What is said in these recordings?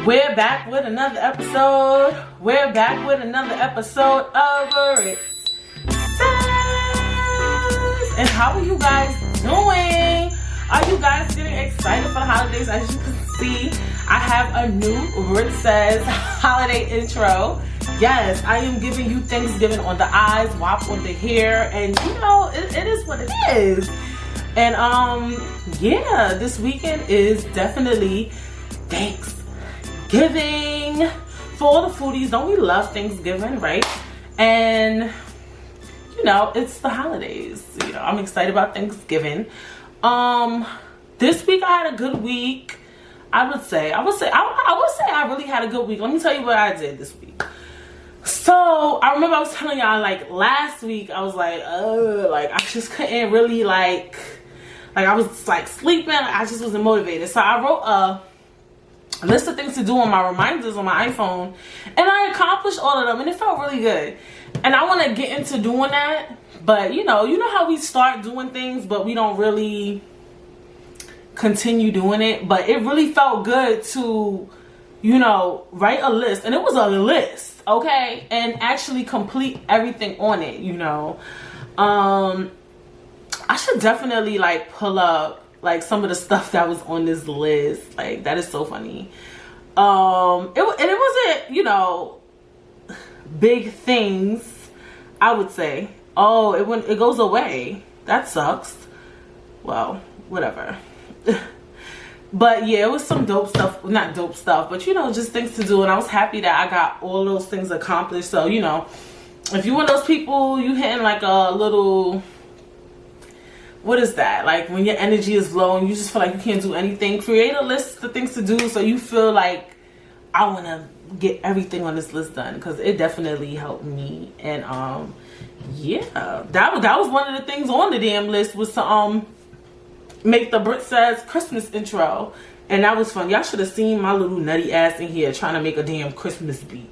We're back with another episode. We're back with another episode of It Says. And how are you guys doing? Are you guys getting excited for the holidays? As you can see, I have a new It Says holiday intro. Yes, I am giving you Thanksgiving on the eyes, WAP on the hair, and you know, it is what it is. And yeah, this weekend is definitely Thanksgiving. For all the foodies, don't we love Thanksgiving, right? And you know, it's the holidays. You know, I'm excited about Thanksgiving. This week I had a good week. I would say I really had a good week. Let me tell you what I did this week. So I remember I was telling y'all, like, last week I was like I just couldn't really like I was like sleeping. I just wasn't motivated. So I wrote a list of things to do on my reminders on my iPhone, and I accomplished all of them, and it felt really good. And I want to get into doing that, but you know how we start doing things but we don't really continue doing it. But it really felt good to, you know, write a list, and it was a list, okay, and actually complete everything on it. You know, I should definitely like pull up like some of the stuff that was on this list. Like, that is so funny. It wasn't, you know, big things, I would say. Oh, it goes away. That sucks. Well, whatever. But yeah, it was some dope stuff. Not dope stuff, but you know, just things to do. And I was happy that I got all those things accomplished. So, you know, if you're one of those people, you hitting like a little, what is that? Like when your energy is low and you just feel like you can't do anything, create a list of things to do so you feel like, I want to get everything on this list done, because it definitely helped me. And yeah, that was one of the things on the damn list, was to make the Brit Says Christmas intro. And that was fun. Y'all should have seen my little nutty ass in here trying to make a damn Christmas beat.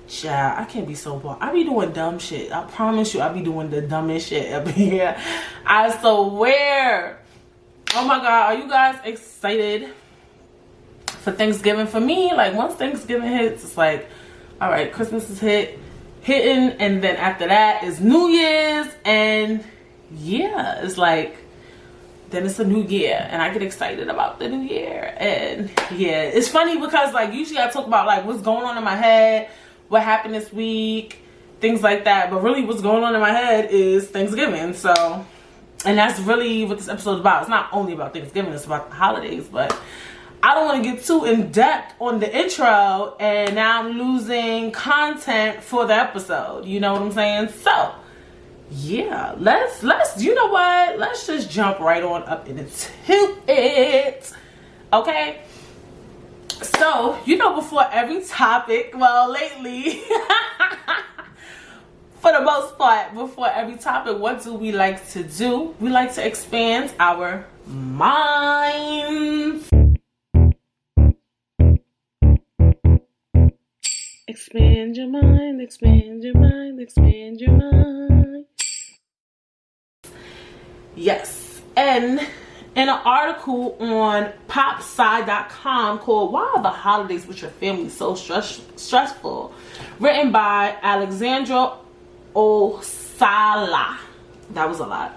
Child, I can't be so bored. I be doing dumb shit. I promise you, I be doing the dumbest shit up here. I swear. Oh my God, are you guys excited for Thanksgiving? For me, like, once Thanksgiving hits, it's like, all right, Christmas is hitting, and then after that is New Year's, and yeah, it's like, then it's a new year, and I get excited about the new year. And yeah, it's funny because like usually I talk about like what's going on in my head, what happened this week, things like that, but really what's going on in my head is Thanksgiving. So, and that's really what this episode is about. It's not only about Thanksgiving, it's about the holidays. But I don't want to get too in depth on the intro, and now I'm losing content for the episode, you know what I'm saying? So yeah, let's you know what, let's just jump right on up into it, okay? So, you know, before every topic, well, lately, for the most part, before every topic, what do we like to do? We like to expand our minds. Expand your mind, expand your mind, expand your mind. Yes, and in an article on popsci.com called "Why Are the Holidays with Your Family So Stressful?" written by Alexandra Osala. That was a lot.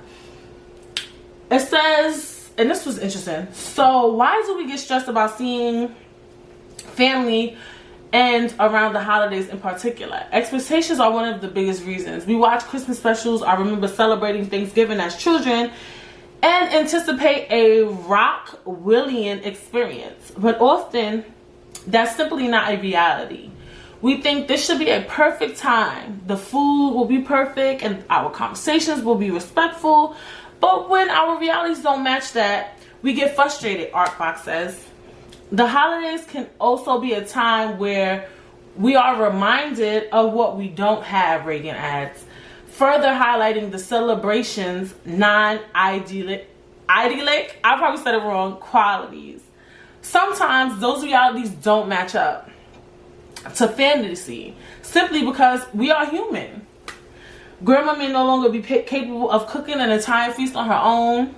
It says, and this was interesting, so why do we get stressed about seeing family and around the holidays in particular? Expectations are one of the biggest reasons. We watch Christmas specials. I remember celebrating Thanksgiving as children and anticipate a Rockwillian experience, but often that's simply not a reality. We think this should be a perfect time. The food will be perfect and our conversations will be respectful, but when our realities don't match that, we get frustrated, Artbox says. The holidays can also be a time where we are reminded of what we don't have, Reagan adds, further highlighting the celebration's non-idyllic, I probably said it wrong, qualities. Sometimes those realities don't match up to fantasy simply because we are human. Grandma may no longer be capable of cooking an entire feast on her own,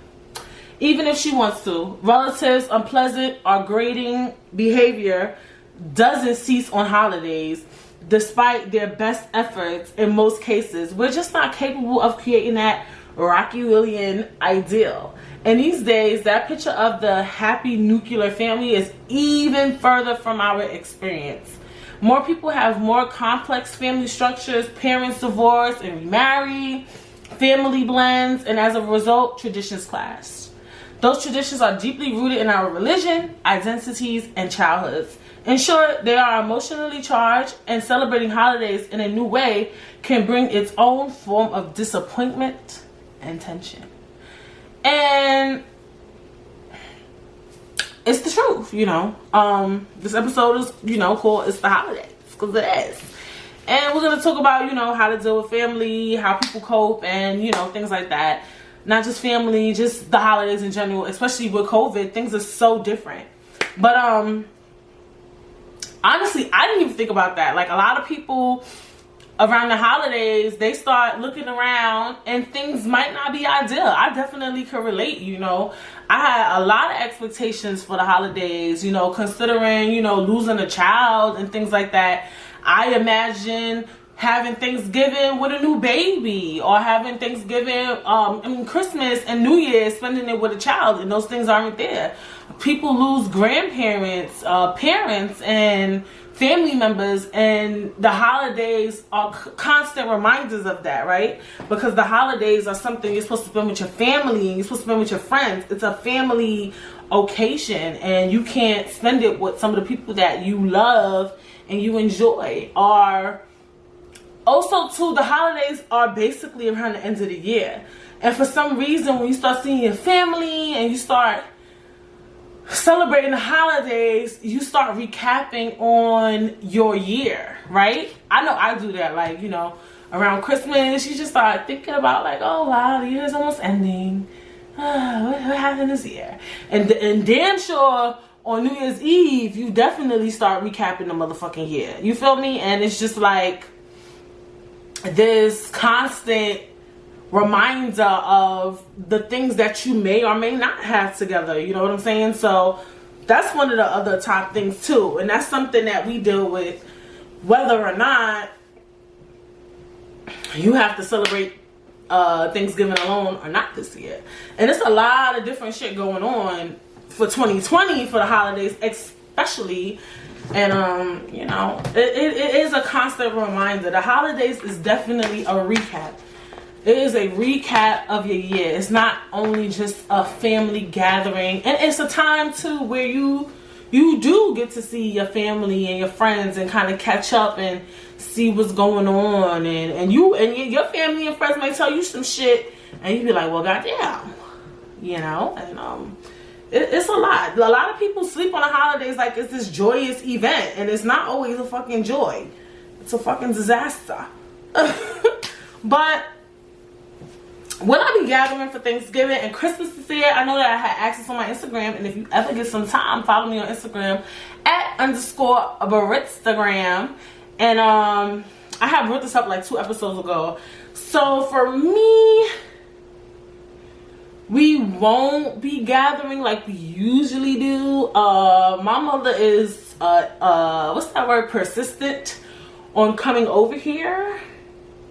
even if she wants to. Relatives' unpleasant or grating behavior doesn't cease on holidays. Despite their best efforts, in most cases, we're just not capable of creating that Rockwellian ideal. And these days, that picture of the happy nuclear family is even further from our experience. More people have more complex family structures, parents divorce and remarry, family blends, and as a result, traditions clash. Those traditions are deeply rooted in our religion, identities, and childhoods. In short, they are emotionally charged, and celebrating holidays in a new way can bring its own form of disappointment and tension. And it's the truth, you know. This episode is, you know, called It's the Holidays, because it is. And we're going to talk about, you know, how to deal with family, how people cope, and, you know, things like that. Not just family, just the holidays in general, especially with COVID. Things are so different. But, honestly, I didn't even think about that. Like, a lot of people around the holidays, they start looking around and things might not be ideal. I definitely could relate, you know. I had a lot of expectations for the holidays, you know, considering, you know, losing a child and things like that. I imagine having Thanksgiving with a new baby, or having Thanksgiving, Christmas and New Year's, spending it with a child, and those things aren't there. People lose grandparents, parents, and family members, and the holidays are constant reminders of that, right? Because the holidays are something you're supposed to spend with your family, and you're supposed to spend with your friends. It's a family occasion, and you can't spend it with some of the people that you love and you enjoy. Or also, too, the holidays are basically around the end of the year. And for some reason, when you start seeing your family and you start celebrating the holidays, you start recapping on your year, right? I know I do that. Like, you know, around Christmas, you just start thinking about, like, oh, wow, the year is almost ending. What happened this year? And damn sure on New Year's Eve, you definitely start recapping the motherfucking year. You feel me? And it's just like this constant reminder of the things that you may or may not have together. You know what I'm saying? So that's one of the other top things too. And that's something that we deal with whether or not you have to celebrate Thanksgiving alone or not this year. And there's a lot of different shit going on for 2020 for the holidays especially. And you know, it is a constant reminder. The holidays is definitely a recap. It is a recap of your year. It's not only just a family gathering, and it's a time too where you do get to see your family and your friends and kind of catch up and see what's going on, and your family and friends may tell you some shit and you be like, well, goddamn, you know. And it's a lot. A lot of people sleep on the holidays like it's this joyous event, and it's not always a fucking joy. It's a fucking disaster. But will I be gathering for Thanksgiving and Christmas this year? I know that I had access on my Instagram, and if you ever get some time, follow me on Instagram @_Baritstagram. And I had brought this up like 2 episodes ago. So for me, we won't be gathering like we usually do. My mother is what's that word? Persistent on coming over here,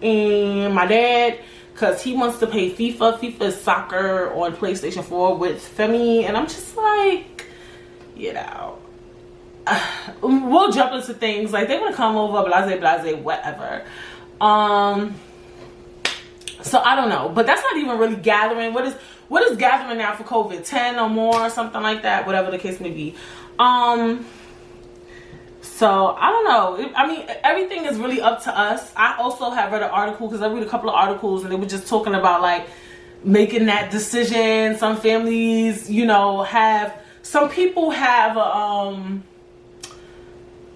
and my dad, because he wants to play FIFA. FIFA is soccer on PlayStation 4 with Femi. And I'm just like, you know, we'll jump into things. Like, they want to come over, blase, whatever. So I don't know. But that's not even really gathering. What is gathering now for COVID? 10 or more or something like that? Whatever the case may be. So, I don't know. I mean, everything is really up to us. I also have read an article, because I read a couple of articles, and they were just talking about, like, making that decision. Some families, you know, some people have,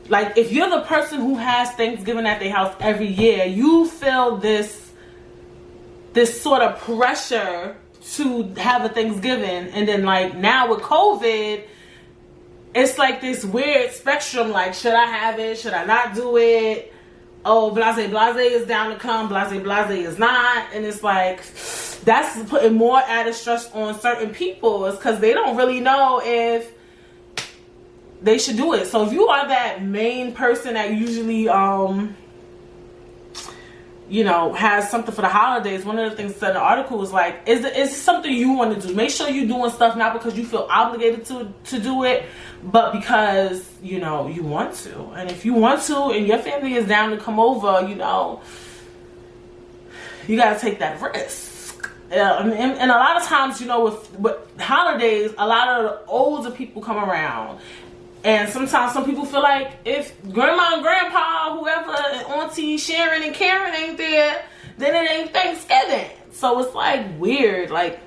like, if you're the person who has Thanksgiving at their house every year, you feel this sort of pressure to have a Thanksgiving. And then, like, now with COVID, it's like this weird spectrum, like, should I have it? Should I not do it? Oh, blase is down to come. Blase is not. And it's like, that's putting more added stress on certain people. It's because they don't really know if they should do it. So if you are that main person that usually you know, has something for the holidays, one of the things that said in the article was like, is it something you want to do? Make sure you're doing stuff not because you feel obligated to do it, but because, you know, you want to. And if you want to and your family is down to come over, you know, you got to take that risk. And a lot of times, you know, with holidays, a lot of the older people come around. And sometimes some people feel like if grandma and grandpa, whoever, auntie Sharon and Karen ain't there, then it ain't Thanksgiving. So it's like weird. Like,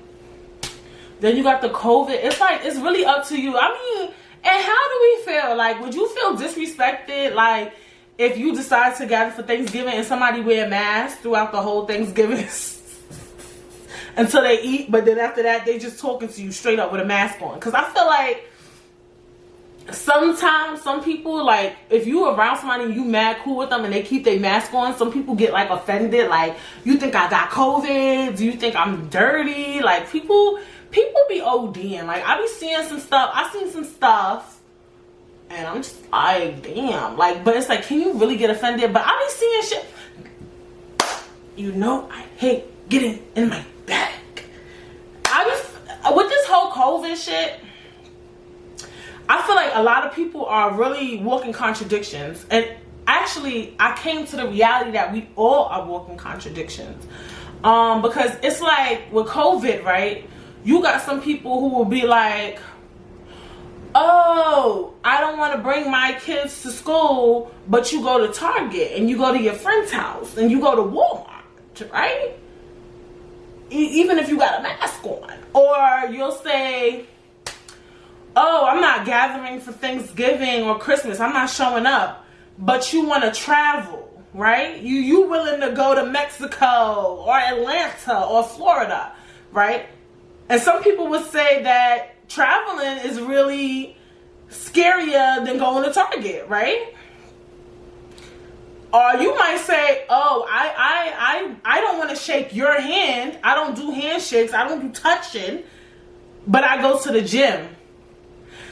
then you got the COVID. It's like, it's really up to you. I mean, and how do we feel? Like, would you feel disrespected? Like, if you decide to gather for Thanksgiving and somebody wear a mask throughout the whole Thanksgiving until they eat, but then after that, they just talking to you straight up with a mask on. Because I feel like sometimes some people, like, if you around somebody and you mad cool with them and they keep their mask on, some people get like offended. Like, you think I got COVID? Do you think I'm dirty? Like, people be ODing. Like, I be seeing some stuff. I seen some stuff and I'm just like, damn. Like, but it's like, can you really get offended? But I be seeing shit. You know, I hate getting in my bag. With this whole COVID shit, I feel like a lot of people are really walking contradictions. And actually, I came to the reality that we all are walking contradictions. Because it's like with COVID, right? You got some people who will be like, oh, I don't want to bring my kids to school, but you go to Target and you go to your friend's house and you go to Walmart, right? Even if you got a mask on. Or you'll say, oh, I'm not gathering for Thanksgiving or Christmas. I'm not showing up. But you want to travel, right? You willing to go to Mexico or Atlanta or Florida, right? And some people would say that traveling is really scarier than going to Target, right? Or you might say, oh, I don't want to shake your hand. I don't do handshakes. I don't do touching. But I go to the gym.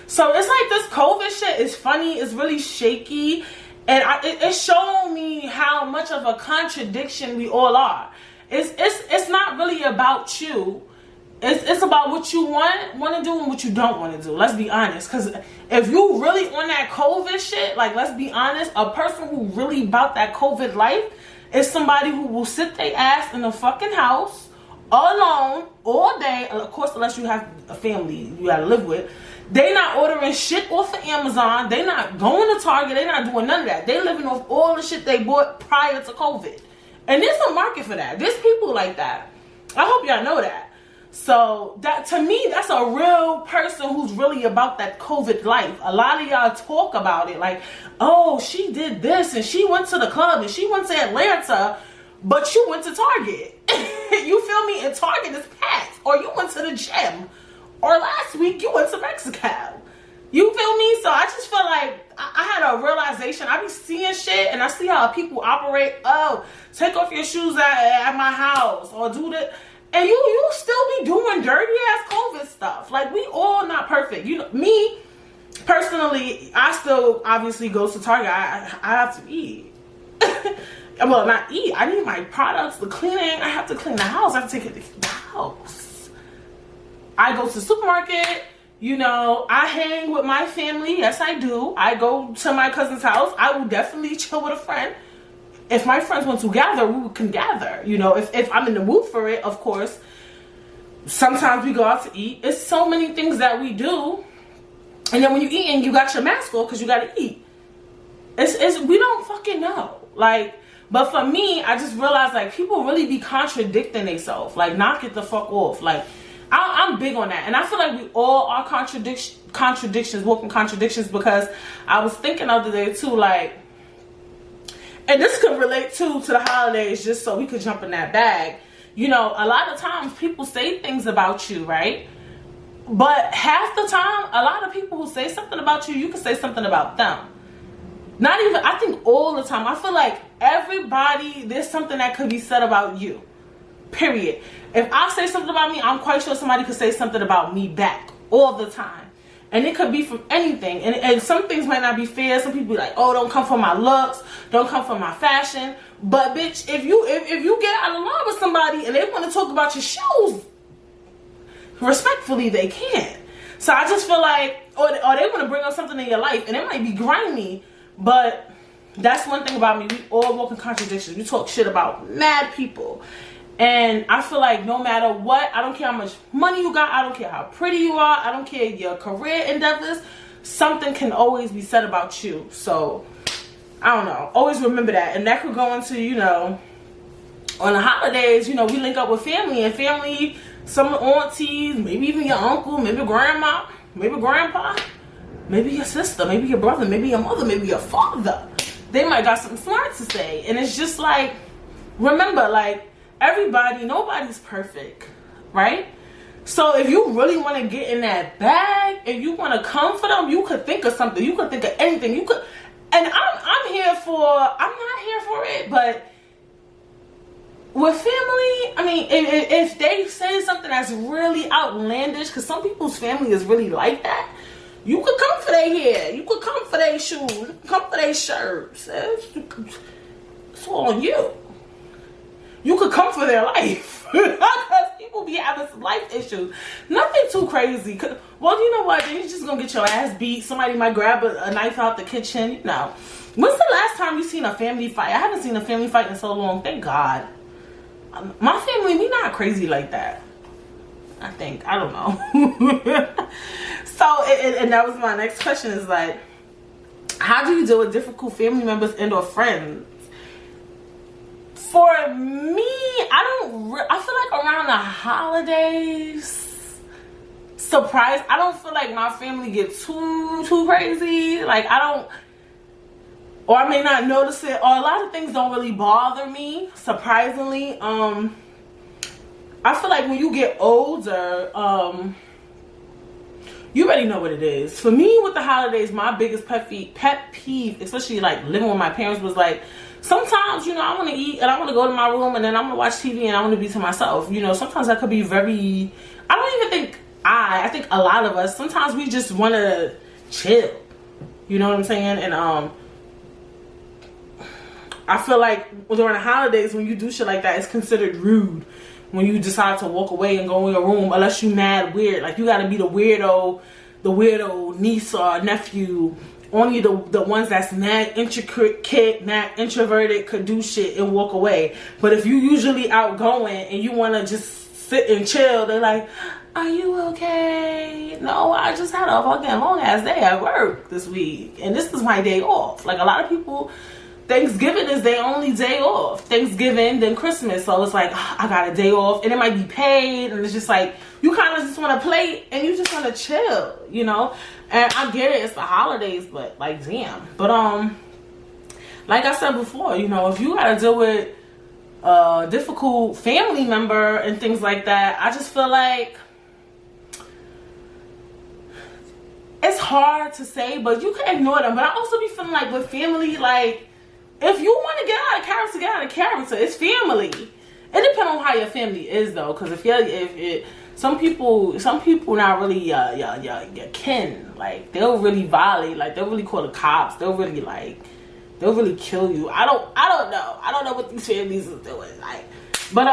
So it's like this COVID shit is funny. It's really shaky. And it's showing me how much of a contradiction we all are. It's not really about you. It's about what you want to do and what you don't want to do. Let's be honest. Because if you really on that COVID shit, like, let's be honest, a person who really about that COVID life is somebody who will sit their ass in a fucking house alone all day. Of course, unless you have a family you gotta live with. They not ordering shit off of Amazon. They not going to Target. They not doing none of that. They living off all the shit they bought prior to COVID. And there's a market for that. There's people like that. I hope y'all know that. So that, to me, that's a real person who's really about that COVID life. A lot of y'all talk about it like, oh, she did this and she went to the club and she went to Atlanta, but you went to Target. You feel me? And Target is packed. Or you went to the gym. Or last week you went to Mexico. You feel me? So I just feel like I had a realization. I be seeing shit and I see how people operate. Oh, take off your shoes at my house or do that. And you still be doing dirty ass COVID stuff. Like, we all not perfect. You know, me personally, I still obviously go to Target. I have to eat. Well, not eat. I need my products, the cleaning. I have to clean the house. I have to take it to the house. I go to the supermarket. You know, I hang with my family. Yes, I do. I go to my cousin's house. I will definitely chill with a friend. If my friends want to gather, we can gather. You know, if I'm in the mood for it, of course. Sometimes we go out to eat. It's so many things that we do. And then when you eating, you got your mask on because you got to eat. It's we don't fucking know. Like, but for me, I just realized, like, people really be contradicting themselves. Like, knock it the fuck off. Like, I'm big on that. And I feel like we all are contradictions, walking contradictions, because I was thinking the other day too, like, and this could relate to the holidays, just so we could jump in that bag. You know, a lot of times people say things about you, right? But half the time, a lot of people who say something about you, you can say something about them. Not even, I think all the time. I feel like everybody, there's something that could be said about you. Period. If I say something about me, I'm quite sure somebody could say something about me back all the time. And it could be from anything. And some things might not be fair. Some people be like, oh, don't come for my looks, don't come for my fashion. But bitch, if you get out of line with somebody and they want to talk about your shoes, respectfully they can. So I just feel like, or they want to bring up something in your life, and it might be grimy, but that's one thing about me. We all walk in contradictions. We talk shit about mad people. And I feel like no matter what, I don't care how much money you got, I don't care how pretty you are, I don't care your career endeavors, something can always be said about you. So, I don't know. Always remember that. And that could go into, you know, on the holidays, you know, we link up with family, and family, some aunties, maybe even your uncle, maybe grandma, maybe grandpa, maybe your sister, maybe your brother, maybe your mother, maybe your father. They might got something smart to say. And it's just like, remember, like, everybody, nobody's perfect, right? So if you really want to get in that bag, if you want to come for them, you could think of something. You could think of anything. You could, and I'm not here for it, but with family, I mean, if they say something that's really outlandish, because some people's family is really like that, you could come for their hair, you could come for their shoes, you could come for their shirts. It's all on you. You could come for their life. Because people be having some life issues. Nothing too crazy. Well, you know what? Then you're just going to get your ass beat. Somebody might grab a knife out the kitchen. You know. When's the last time you seen a family fight? I haven't seen a family fight in so long. Thank God. My family, we not crazy like that. I think. I don't know. So, and that was my next question is like, how do you deal with difficult family members and or friends? For me, I feel like around the holidays, I don't feel like my family gets too crazy. Like, I don't, or I may not notice it, or a lot of things don't really bother me, surprisingly. I feel like when you get older, you already know what it is. For me, with the holidays, my biggest pet peeve, especially like living with my parents, was like, sometimes, you know, I want to eat and I want to go to my room and then I'm going to watch TV and I want to be to myself. You know, sometimes that could be very, I don't even think I think a lot of us, sometimes we just want to chill. You know what I'm saying? And I feel like during the holidays, when you do shit like that, it's considered rude. When you decide to walk away and go in your room, unless you mad weird. Like, you got to be the weirdo niece or nephew. Only the ones that's mad intricate, mad introverted could do shit and walk away. But if you usually outgoing and you want to just sit and chill, they're like, are you okay? No, I just had a fucking long ass day at work this week. And this is my day off. Like, a lot of people, Thanksgiving is their only day off. Thanksgiving, then Christmas. So it's like, I got a day off. And it might be paid. And it's just like, you kind of just want to play and you just want to chill, you know? And I get it, it's the holidays, but like, damn. But like I said before, you know, if you gotta deal with a difficult family member and things like that, I just feel like it's hard to say, but you can ignore them. But I also be feeling like with family, like, if you want to get out of character, get out of character. It's family. It depends on how your family is, though, because some people not really your kin. Like, they'll really violate. Like, they'll really call the cops. They'll really kill you. I don't know. I don't know what these families is doing. Like, but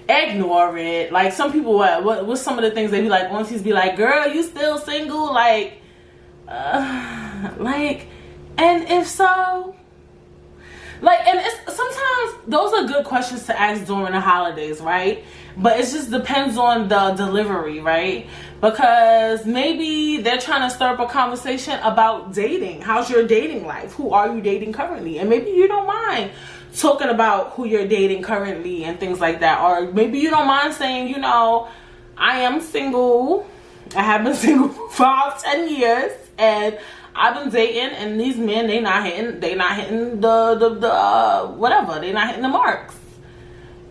ignore it. Like, some people, what's some of the things they be like? Aunties be like, girl, you still single? Like, and if so. Like, and it's sometimes those are good questions to ask during the holidays, right? But it just depends on the delivery, right? Because maybe they're trying to stir up a conversation about dating. How's your dating life? Who are you dating currently? And maybe you don't mind talking about who you're dating currently and things like that. Or maybe you don't mind saying, you know, I am single. I have been single for 5-10 years, and I've been dating, and these men, they not hitting the whatever. They not hitting the marks.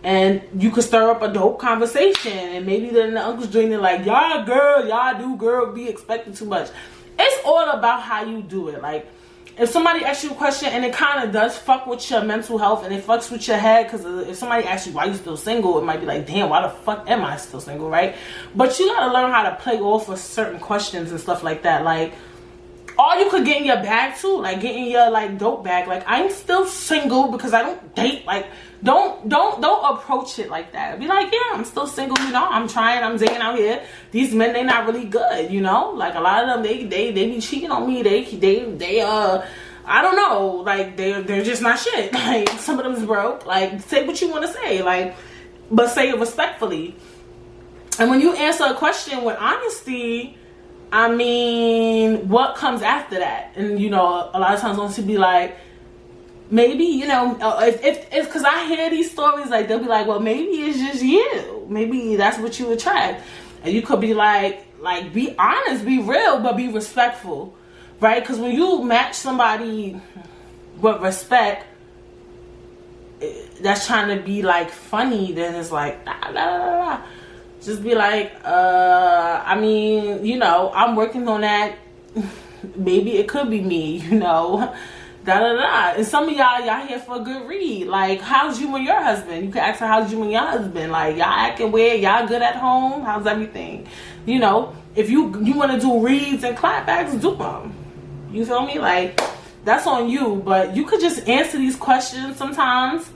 And you could stir up a dope conversation, and maybe then the uncle's doing it like, y'all do girl, be expecting too much. it's all about how you do it. Like, if somebody asks you a question and it kind of does fuck with your mental health and it fucks with your head, because if somebody asks you why you still single, it might be like, damn, why the fuck am I still single, right? But you gotta learn how to play off of certain questions and stuff like that. Like, or you could get in your bag too, like get in your like dope bag. Like, I'm still single because I don't date. Like, don't approach it like that. Be like, yeah, I'm still single, you know, I'm trying, I'm dating out here. These men, they not really good, you know. Like, a lot of them, they be cheating on me. They I don't know, like they're just not shit. Like, some of them's broke. Like, say what you want to say, like, but say it respectfully. And when you answer a question with honesty, I mean, what comes after that? And, you know, a lot of times once you be like, maybe, you know, if because I hear these stories, like, they'll be like, well, maybe it's just you. Maybe that's what you attract. And you could be like, be honest, be real, but be respectful, right? Because when you match somebody with respect, that's trying to be, like, funny, then it's like, nah, nah, nah, nah. Just be like, I mean, you know, I'm working on that. Maybe it could be me, you know. Da da da. And some of y'all here for a good read. Like, how's you and your husband? You can ask her, how's you and your husband? Like, y'all acting weird? Y'all good at home? How's everything? You know, if you want to do reads and clapbacks, do them. You feel me? Like, that's on you. But you could just answer these questions sometimes,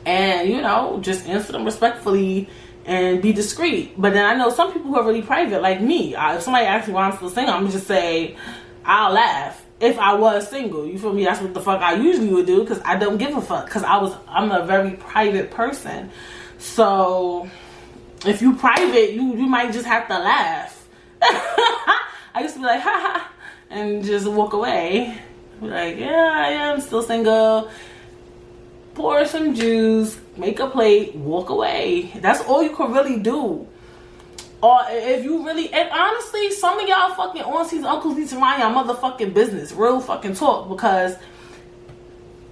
and, you know, just answer them respectfully and be discreet. But then I know some people who are really private, like me. If somebody asks me why I'm still single, I'm gonna just say, I'll laugh. If I was single, you feel me? That's what the fuck I usually would do, because I don't give a fuck, because I'm a very private person. So if you private, you might just have to laugh. I used to be like, ha ha, and just walk away. Be like, yeah, I'm still single. Pour some juice, make a plate, walk away. That's all you can really do. Or if you really, and honestly, some of y'all fucking aunties, uncles need to mind y'all motherfucking business. Real fucking talk. Because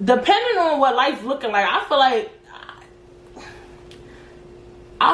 depending on what life's looking like, I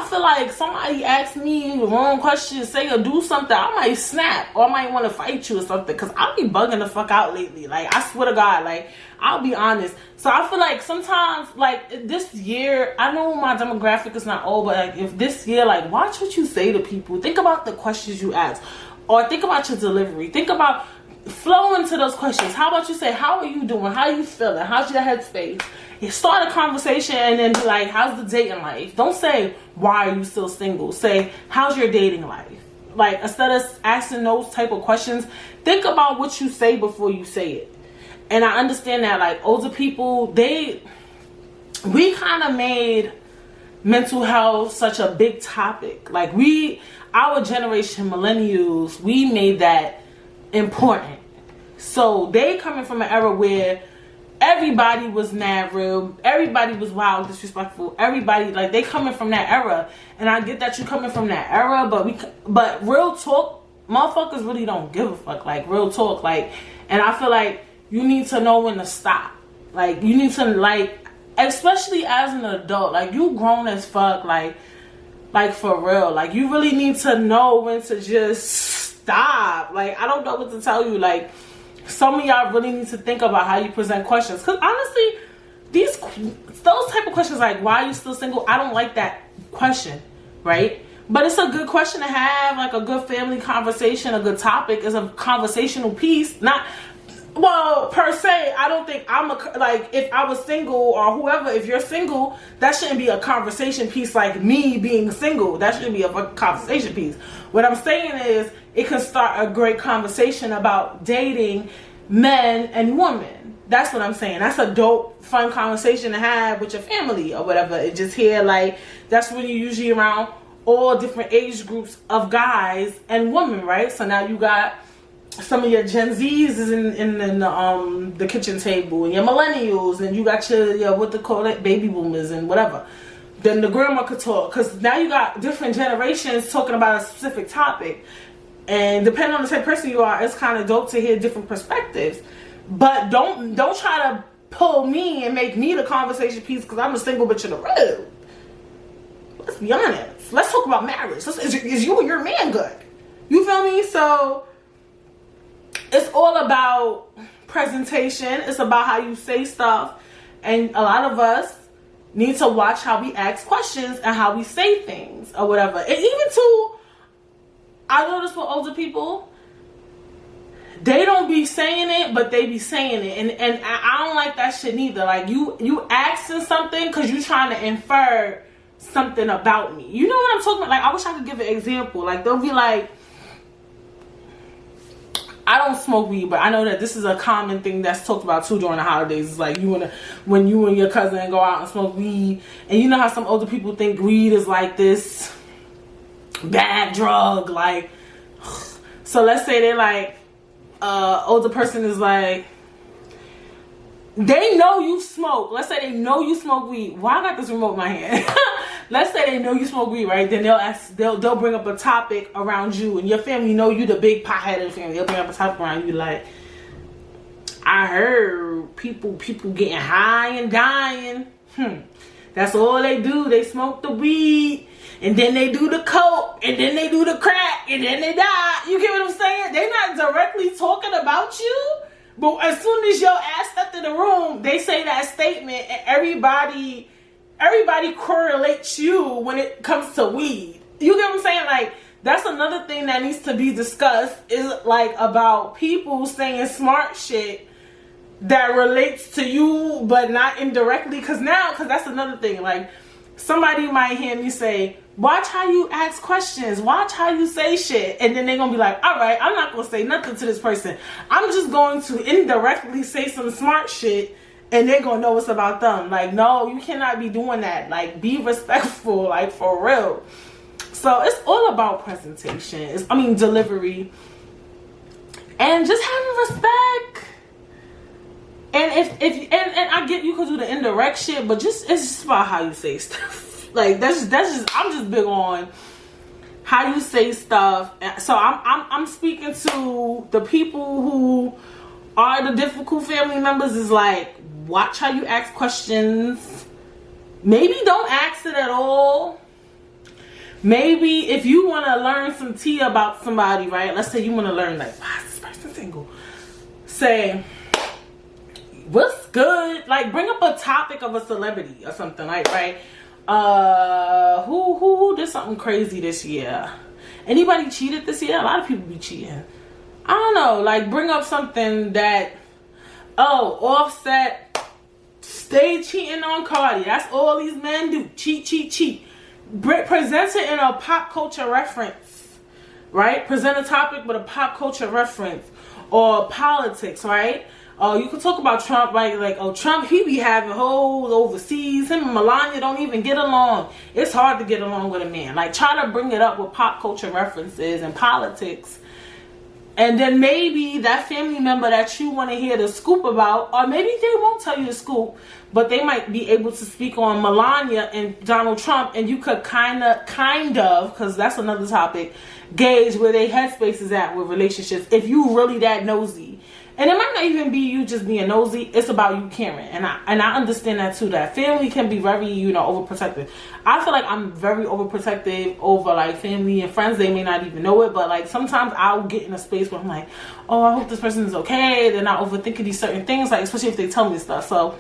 feel like somebody asks me the wrong question, say or do something, I might snap, or I might want to fight you or something, because I'll be bugging the fuck out lately. Like, I swear to God, like, I'll be honest. So I feel like sometimes, like, this year, I know my demographic is not old, but like, if this year, like, watch what you say to people. Think about the questions you ask, or think about your delivery. Think about flow into those questions. How about you say, how are you doing? How are you feeling? How's your headspace? You start a conversation and then be like, how's the dating life? Don't say, why are you still single? Say, how's your dating life? Like, instead of asking those type of questions, think about what you say before you say it. And I understand that, like, older people, we kind of made mental health such a big topic. Like, our generation, millennials, we made that important. So they coming from an era where everybody was mad real, everybody was wild, disrespectful, everybody, like, they coming from that era. And I get that you coming from that era, but real talk, motherfuckers really don't give a fuck. Like, real talk, like, and I feel like you need to know when to stop. Like, you need to, like, especially as an adult, like, you grown as fuck, like for real, like, you really need to know when to just stop. Like, I don't know what to tell you. Like, some of y'all really need to think about how you present questions, because honestly, those type of questions, like, why are you still single, I don't like that question, right? But it's a good question to have, like a good family conversation, a good topic. Is a conversational piece. Not, well, per se, I don't think like, if I was single, or whoever, if you're single, that shouldn't be a conversation piece like me being single. That shouldn't be a conversation piece. What I'm saying is, it can start a great conversation about dating men and women. That's what I'm saying. That's a dope, fun conversation to have with your family or whatever. It just here, like, that's when you're usually around all different age groups of guys and women, right? So now you got some of your Gen Zs is in the kitchen table, and your millennials, and you got your what they call it, baby boomers and whatever. Then the grandma could talk, because now you got different generations talking about a specific topic. And depending on the type of person you are, it's kind of dope to hear different perspectives. But don't try to pull me and make me the conversation piece because I'm a single bitch in the room. Let's be honest. Let's talk about marriage. Is you and your man good? You feel me? So it's all about presentation. It's about how you say stuff. And a lot of us need to watch how we ask questions and how we say things or whatever. And even too, I notice with older people, they don't be saying it, but they be saying it. And I don't like that shit neither. Like, you asking something because you trying to infer something about me. You know what I'm talking about? Like, I wish I could give an example. Like, they'll be like, I don't smoke weed, but I know that this is a common thing that's talked about too during the holidays. It's like when you and your cousin go out and smoke weed, and you know how some older people think weed is like this bad drug, like. So let's say they're like, older person is like, they know you smoke. Let's say they know you smoke weed. Why I got this remote in my hand? Let's say they know you smoke weed, right? Then they'll bring up a topic around you, and your family know you the big pothead of the family. They'll bring up a topic around you like, I heard people getting high and dying. That's all they do. They smoke the weed, and then they do the coke, and then they do the crack, and then they die. You get what I'm saying? They're not directly talking about you, but as soon as your ass stepped in the room, they say that statement, and everybody correlates you when it comes to weed. You get what I'm saying? Like, that's another thing that needs to be discussed, is like about people saying smart shit that relates to you but not indirectly. Because that's another thing. Like, somebody might hear me say, watch how you ask questions, watch how you say shit, and then they're gonna be like, all right, I'm not gonna say nothing to this person, I'm just going to indirectly say some smart shit, and they're gonna know it's about them. Like, no, you cannot be doing that. Like, be respectful, like, for real. So it's all about presentation. Delivery, and just having respect. And if I get you could do the indirect shit, but it's just about how you say stuff. Like, that's just I'm just big on how you say stuff. So I'm speaking to the people who are the difficult family members. Is like, watch how you ask questions. Maybe don't ask it at all. Maybe if you want to learn some tea about somebody, right? Let's say you want to learn, like, why is this person single? Say, what's good? Like, bring up a topic of a celebrity or something, like, right? Who did something crazy this year? Anybody cheated this year? A lot of people be cheating. I don't know. Like, bring up something that, Offset stay cheating on Cardi. That's all these men do. Cheat. Present it in a pop culture reference, right? Present a topic with a pop culture reference, or politics, right? You can talk about Trump, right? Like, Trump, he be having hoes overseas. Him and Melania don't even get along. It's hard to get along with a man. Like, try to bring it up with pop culture references and politics. And then maybe that family member that you want to hear the scoop about, or maybe they won't tell you the scoop, but they might be able to speak on Melania and Donald Trump, and you could kind of, because that's another topic, gauge where their headspace is at with relationships, if you really that nosy. And it might not even be you just being nosy. It's about you caring. And I understand that too. That family can be very, overprotective. I feel like I'm very overprotective over, like, family and friends. They may not even know it. But, like, sometimes I'll get in a space where I'm like, I hope this person is okay. They're not overthinking these certain things. Like, especially if they tell me stuff. So,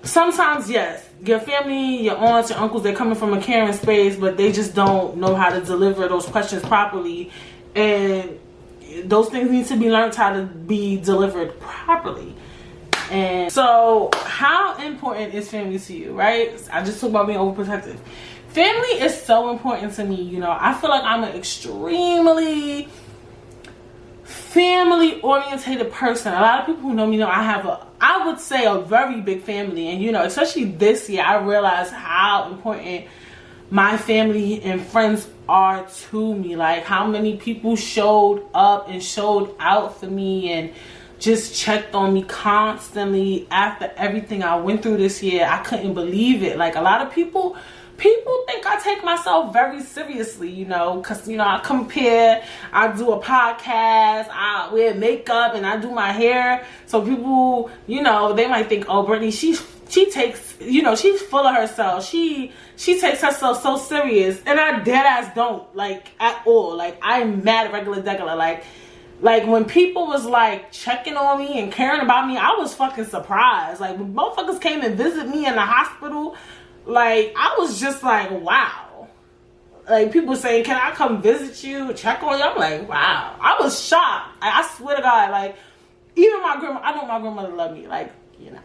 sometimes, yes. Your family, your aunts, your uncles, they're coming from a caring space. But they just don't know how to deliver those questions properly. And those things need to be learned how to be delivered properly. And so, how important is family to you, right? I just talked about being overprotective. Family is so important to me. I feel like I'm an extremely family orientated person. A lot of people who know me know I would say a very big family. And especially this year, I realized how important my family and friends are to me. Like, how many people showed up and showed out for me and just checked on me constantly after everything I went through this year. I couldn't believe it. Like, a lot of people think I take myself very seriously, because, I come here, I do a podcast, I wear makeup, and I do my hair. So people, they might think, Brittany, she takes, she's full of herself. She takes herself so serious. And I dead ass don't, like, at all. Like, I'm mad regular degular. Like, Like, when people was like checking on me and caring about me, I was fucking surprised. Like, when motherfuckers came and visit me in the hospital, like, I was just like, wow. Like, people saying, can I come visit you, check on you? I'm like, wow. I was shocked. I swear to God, like, even my grandma, I know my grandmother loved me, like, you know.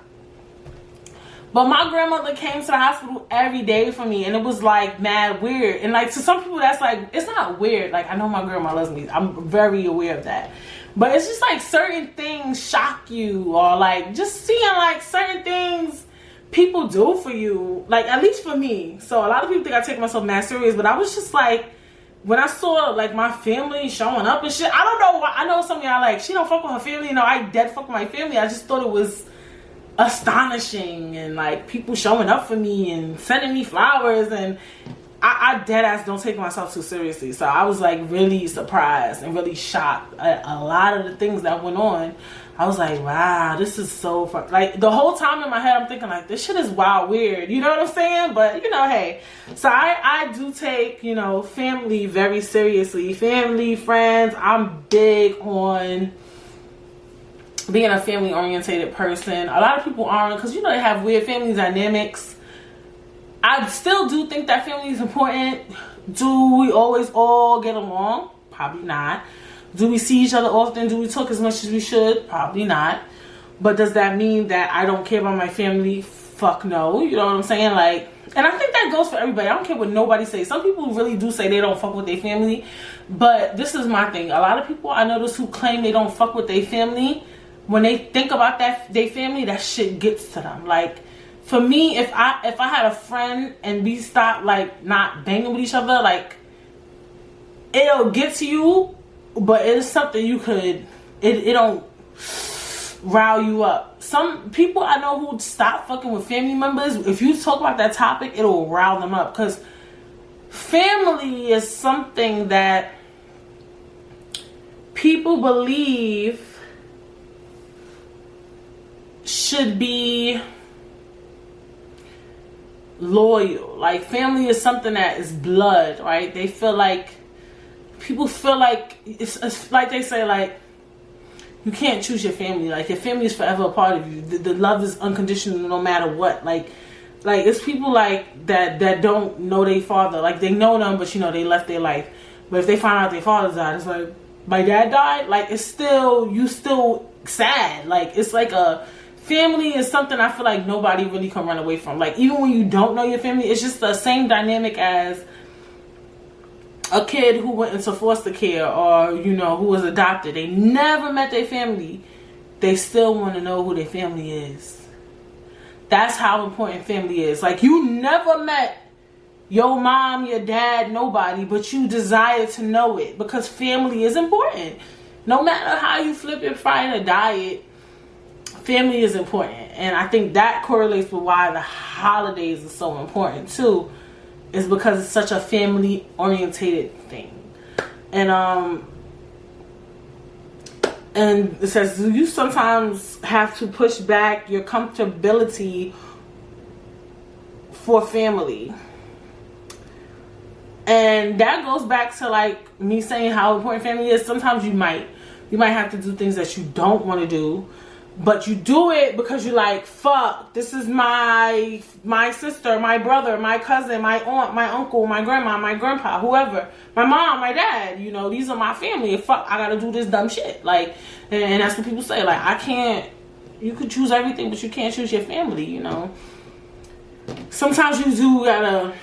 But my grandmother came to the hospital every day for me, and it was like mad weird. And like, to some people that's like, it's not weird. Like, I know my grandma loves me, I'm very aware of that. But it's just like certain things shock you, or like just seeing like certain things people do for you, like, at least for me. So a lot of people think I take myself mad serious, but I was just like, when I saw like my family showing up and shit, I don't know why. I know some of y'all like, she don't fuck with her family. You know, I dead fuck with my family. I just thought it was astonishing, and like people showing up for me and sending me flowers, and I dead ass don't take myself too seriously. So I was like really surprised and really shocked at a lot of the things that went on. I was like, wow, this is so fun. Like, the whole time in my head I'm thinking like, this shit is wild weird, you know what I'm saying? But you know, hey, so I do take, you know, family very seriously. Family, friends, I'm big on being a family orientated person. A lot of people aren't, because you know they have weird family dynamics. I still do think that family is important. Do we always all get along? Probably not. Do we see each other often? Do we talk as much as we should? Probably not. But does that mean that I don't care about my family? Fuck no. You know what I'm saying? Like, and I think that goes for everybody. I don't care what nobody says. Some people really do say they don't fuck with their family. But this is my thing. A lot of people I notice who claim they don't fuck with their family, when they think about that, their family, that shit gets to them. Like, for me, if I had a friend and we stopped like not banging with each other, like, it'll get to you, but it's something you could, it don't rile you up. Some people I know who stop fucking with family members, if you talk about that topic, it'll rile them up, because family is something that people believe should be loyal. Like, family is something that is blood, right? They feel like, people feel like, it's like they say, like, you can't choose your family. Like, your family is forever a part of you. The love is unconditional no matter what. Like it's people like that don't know their father. Like, they know them, but you know, they left their life. But if they find out their father died, it's like, my dad died? Like, it's still, you still sad. Like, it's like a, family is something I feel like nobody really can run away from. Like, even when you don't know your family, it's just the same dynamic as a kid who went into foster care, or, you know, who was adopted. They never met their family. They still want to know who their family is. That's how important family is. Like, you never met your mom, your dad, nobody, but you desire to know it, because family is important. No matter how you flip it, fry it, or diet, family is important. And I think that correlates with why the holidays are so important too, is because it's such a family orientated thing. And it says, you sometimes have to push back your comfortability for family. And that goes back to like me saying how important family is. Sometimes you might have to do things that you don't want to do, but you do it because you're like, fuck, this is my sister, my brother, my cousin, my aunt, my uncle, my grandma, my grandpa, whoever, my mom, my dad, you know, these are my family. And fuck, I gotta do this dumb shit. Like, and that's what people say. Like, I can't, you could choose everything, but you can't choose your family, you know. Sometimes you do gotta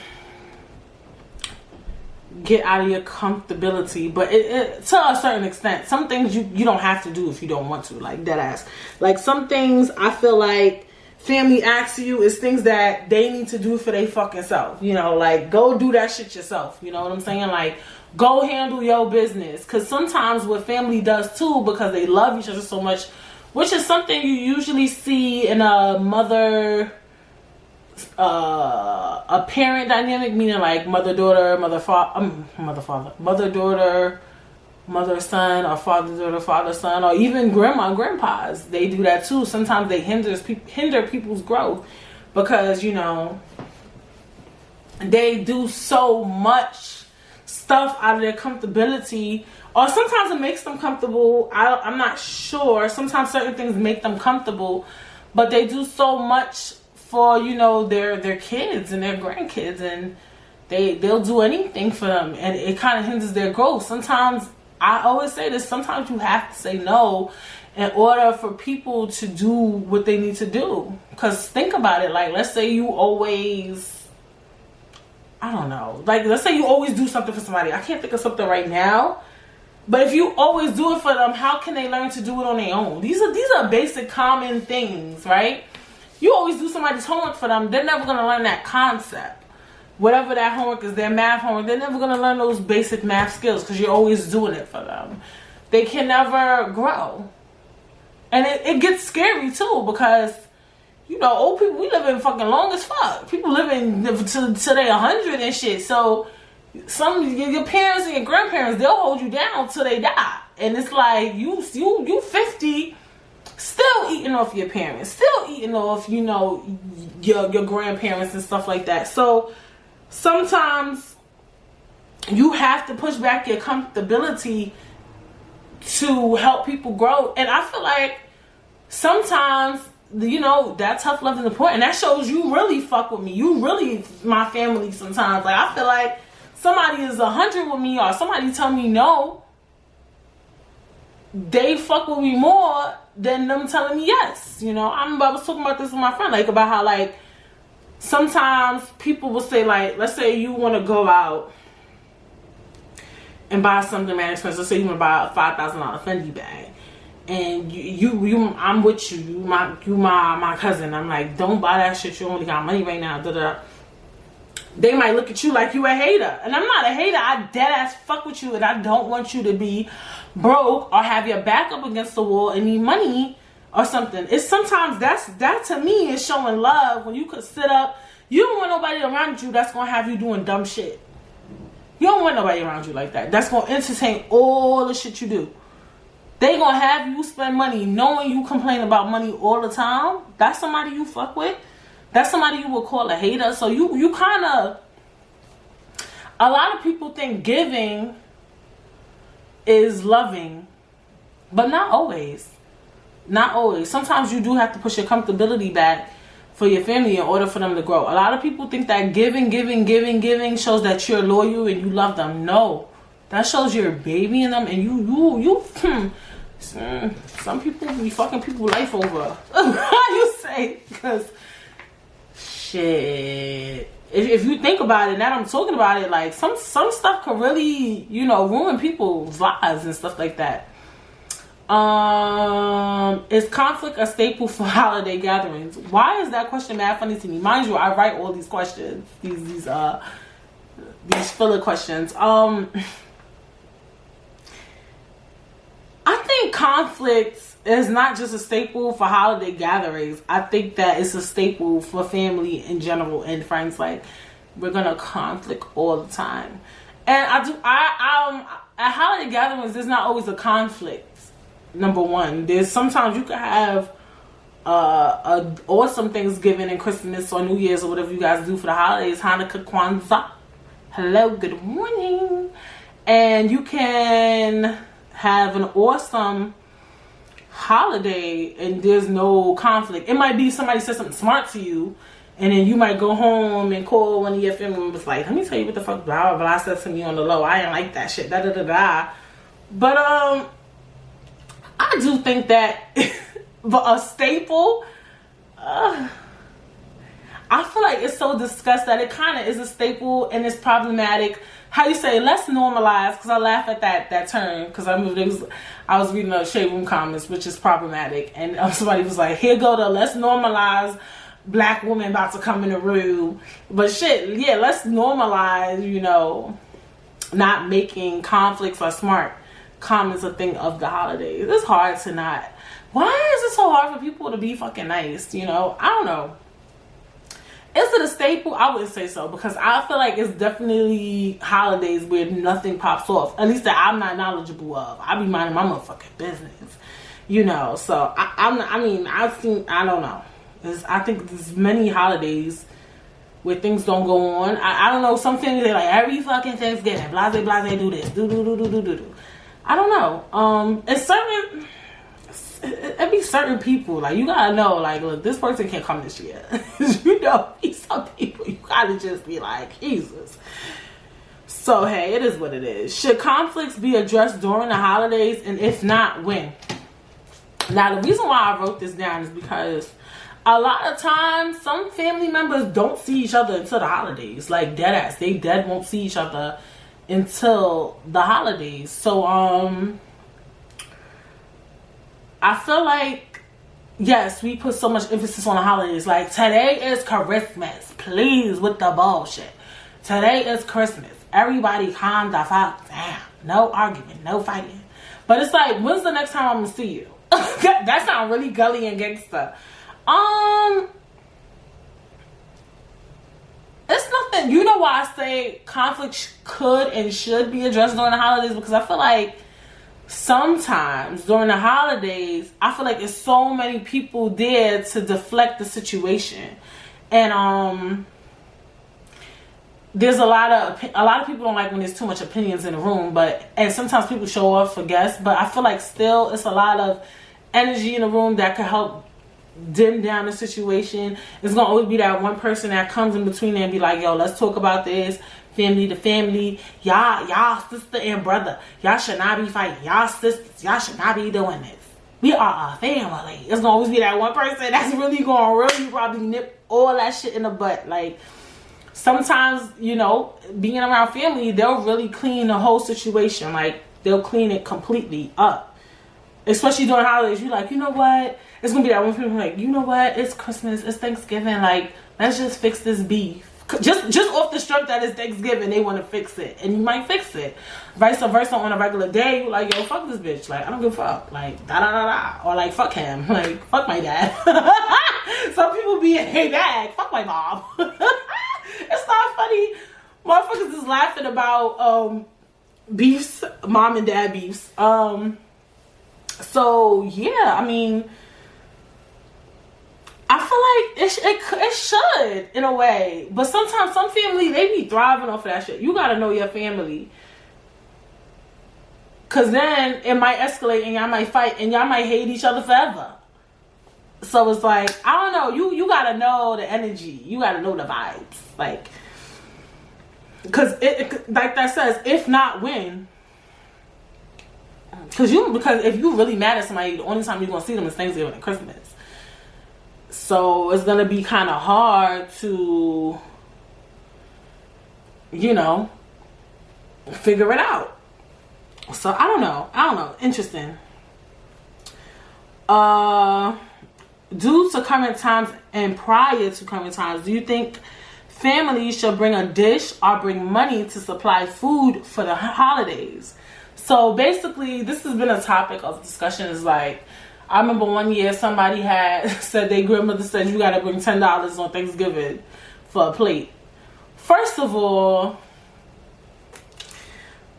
get out of your comfortability, but it to a certain extent. Some things you don't have to do if you don't want to, like dead ass. Like, some things I feel like family asks you is things that they need to do for their fucking self, you know, like, go do that shit yourself, you know what I'm saying? Like, go handle your business. Because sometimes what family does too, because they love each other so much, which is something you usually see in a mother a parent dynamic, meaning like mother-daughter, mother-daughter, mother-son, or father-daughter, father-son, or even grandma and grandpas. They do that too. Sometimes they hinder people's growth because, you know, they do so much stuff out of their comfortability Or sometimes it makes them comfortable. I'm not sure. Sometimes certain things make them comfortable, but they do so much for, you know, their kids and their grandkids, and they'll do anything for them, and it kind of hinders their growth. Sometimes, I always say this, sometimes you have to say no in order for people to do what they need to do. Because think about it, like, let's say you always, I don't know, like, let's say you always do something for somebody. I can't think of something right now, but if you always do it for them, how can they learn to do it on their own? These are basic common things, right? You always do somebody's homework for them, they're never going to learn that concept. Whatever that homework is, their math homework, they're never going to learn those basic math skills because you're always doing it for them. They can never grow. And it gets scary too, because, you know, old people, we live in fucking long as fuck. People living till they 100 and shit. So your parents and your grandparents, they'll hold you down till they die. And it's like you 50, still eating off your parents, still eating off, you know, your grandparents and stuff like that. So sometimes you have to push back your comfortability to help people grow. And I feel like sometimes, you know, that tough love is important. And that shows you really fuck with me. You really my family sometimes. Like, I feel like somebody is 100 with me, or somebody tell me no, they fuck with me more than them telling me yes. You know, I was talking about this with my friend, like, about how, like, sometimes people will say, like, let's say you want to go out and buy something man expensive. Let's say you want to buy a $5,000 Fendi bag, and you I'm with you. You my cousin. I'm like, don't buy that shit. You only got money right now. Da da. They might look at you like you a hater, and I'm not a hater. I dead ass fuck with you, and I don't want you to be broke or have your back up against the wall and need money or something. It's sometimes that to me is showing love, when you could sit up. You don't want nobody around you that's gonna have you doing dumb shit. You don't want nobody around you like that. That's gonna entertain all the shit you do. They gonna have you spend money knowing you complain about money all the time. That's somebody you fuck with. That's somebody you would call a hater. So you kind of, a lot of people think giving is loving, but not always. Not always. Sometimes you do have to push your comfortability back for your family in order for them to grow. A lot of people think that giving shows that you're loyal and you love them. No, that shows you're babying them, and you some people be fucking people life over. How you say? Because shit, if you think about it, now that I'm talking about it, like some stuff could really, you know, ruin people's lives and stuff like that. Is conflict a staple for holiday gatherings? Why is that question mad funny to me? Mind you, I write all these questions, these filler questions. I think conflict is not just a staple for holiday gatherings. I think that it's a staple for family in general and friends. Like, we're gonna conflict all the time, and at holiday gatherings, there's not always a conflict. Number one, there's sometimes you could have a awesome Thanksgiving and Christmas or New Year's or whatever you guys do for the holidays, Hanukkah, Kwanzaa. Hello, good morning. And you can have an awesome holiday and there's no conflict. It might be somebody said something smart to you, and then you might go home and call one of your family members like, let me tell you what the fuck blah blah blah said to me on the low. I ain't like that shit. Da da da da. But I do think that a staple, I feel like it's so discussed that it kind of is a staple and it's problematic. How you say, let's normalize, because I laugh at that term, because I was reading the Shade Room comments, which is problematic, and somebody was like, here go the let's normalize black woman about to come in the room. But shit, yeah, let's normalize, you know, not making conflicts or smart comments a thing of the holidays. It's hard to not. Why is it so hard for people to be fucking nice? You know, I don't know. Is it a staple? I wouldn't say so, because I feel like it's definitely holidays where nothing pops off. At least that I'm not knowledgeable of. I be minding my motherfucking business, you know. So I don't know. I think there's many holidays where things don't go on. I don't know. Some things they like every fucking Thanksgiving, blase blase do this, do. I don't know. It's certain, it be certain people, like, you gotta know, like, look, this person can't come this year. You know, some people, you gotta just be like, Jesus. So, hey, it is what it is. Should conflicts be addressed during the holidays? And if not, when? Now, the reason why I wrote this down is because a lot of times, some family members don't see each other until the holidays. Like, dead ass. They dead won't see each other until the holidays. So, I feel like, yes, we put so much emphasis on the holidays. Like, today is Christmas. Please, with the bullshit. Today is Christmas. Everybody calm the fuck down. No argument, no fighting. But it's like, when's the next time I'm gonna see you? That sounds really gully and gangster. It's nothing. You know why I say conflict could and should be addressed during the holidays? Because I feel like sometimes during the holidays, I feel like there's so many people there to deflect the situation. And there's a lot of people don't like when there's too much opinions in the room, and sometimes people show up for guests, but I feel like still it's a lot of energy in the room that could help dim down the situation. It's gonna always be that one person that comes in between and be like, yo, let's talk about this. Family to family, y'all sister and brother, y'all should not be fighting. Y'all sisters, y'all should not be doing this. We are a family. It's gonna always be that one person that's really gonna really probably nip all that shit in the butt. Like, sometimes, you know, being around family, they'll really clean the whole situation. Like, they'll clean it completely up. Especially during holidays, you're like, you know what? It's gonna be that one person like, you know what? It's Christmas, it's Thanksgiving. Like, let's just fix this beef. Just off the strength that it's Thanksgiving, they want to fix it, and you might fix it. Vice versa, on a regular day, you're like, yo, fuck this bitch. Like, I don't give a fuck. Like, da da da da, or like, fuck him. Like, fuck my dad. Some people be in hey bag. Fuck my mom. It's not funny. Motherfuckers is laughing about beefs, mom and dad beefs. So yeah, I mean, I feel like it should in a way, but sometimes some family, they be thriving off of that shit. You gotta know your family, cause then it might escalate and y'all might fight and y'all might hate each other forever. So it's like, I don't know. You gotta know the energy. You gotta know the vibes, like, cause it like that says, if not when. Because if you really mad at somebody, the only time you're gonna see them is Thanksgiving and Christmas. So it's gonna be kind of hard to, you know, figure it out. So I don't know. Interesting. Due to current times and prior to current times, do you think families should bring a dish or bring money to supply food for the holidays? So basically, this has been a topic of discussion. Is like, I remember one year somebody had said their grandmother said you gotta bring $10 on Thanksgiving for a plate. First of all,